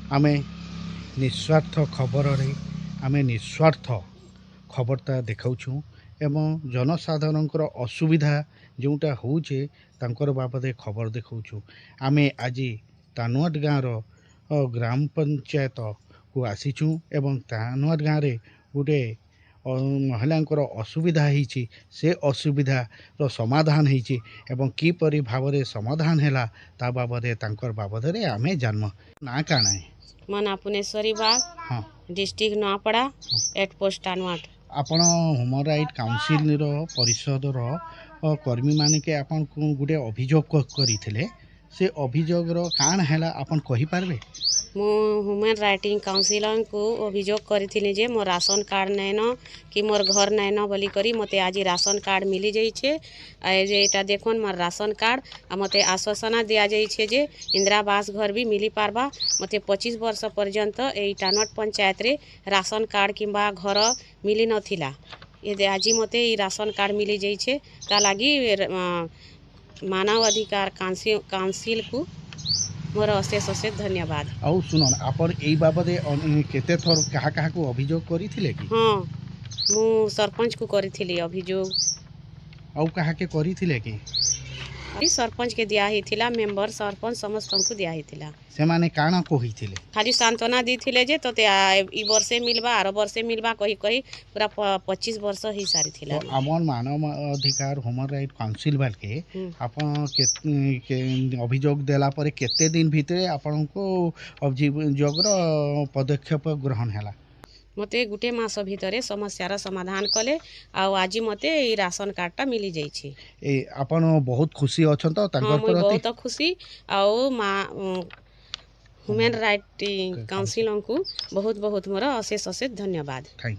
आमे निस्वार्थ खबर आमे निस्वार्थ खबरता देखाऊँ एवं जनसाधारण असुविधा जोटा होचे तांकर बाबदे खबर देखाऊँ। आमे आज तानुआट गाँव ग्राम पंचायत को आसीचु एवं तानुआट गाँव रे गोटे महिलांकर असुविधा होती से असुविधार समाधान होती एवं किपरि भाव में समाधान है ता बाबदे तांकर बाबदे आमे जानम। ना काना है मन पुनेश्वरी बाग हाँ डिस्ट्रिक्ट नआपड़ा एट पोस्ट टानुआट। आपण ह्यूमन राइट काउंसिल परिषदर कर्मी माने के आपन गोटे अभियोग करते से अभियोग काण है आपन कहि पारबे? मु ह्यूमन राइटिंग काउंसिल को अभियोग करी जे मोर राशन कार्ड नैन कि मोर घर नैन बोली करी मते आज राशन कार्ड मिली जाइए। जे एटा देखन मोर राशन कार्ड आ मते आश्वासना दिया जाइए जे इंदिरा आवास घर भी मिली पारबा। मते 25 वर्ष पर्यंत ए टानुआट पंचायत रे राशन कार्ड किंबा घर मिली नथिला। ये आज मते ई राशन कार्ड मिली जाइए ता लगी मानव अधिकार काउंसिल को मोर अशेष अशेष धन्यवाद। आउ सुन आपन एई बाबदे केते थर कहा कहा को अभियोग करिथिले कि? हाँ मु सरपंच को करी अभियोग। आउ कहा के करिथिले कि? सरपंच के दिया ही थिला, मेंबर सरपंच समस्त को दिया ही थिला। से माने काना कहिथिले? खाली सांत्वना दी थिले जे तोते ई वर्षे मिलबा आरो वर्षे मिलबा कही कही पूरा 25 वर्ष ही सारी थिला। तो आमन मानव अधिकार ह्यूमन राइट काउंसिल बाल के आपन के अभियोग देला परे केते दिन भीतर आपन को अभियोग पदक्षेप ग्रहण हैला? मते गुटे मास भितरे समस्यार समाधान कले आ आज मते ई राशन कार्डटा मिली जाइछि। ए आपन बहुत खुशी अछन तो तांकर हाँ, प्रति? बहुत खुशी आउ ह्यूमन राइट काउंसिल को बहुत बहुत मोर अशेष अशेष धन्यवाद। थैंक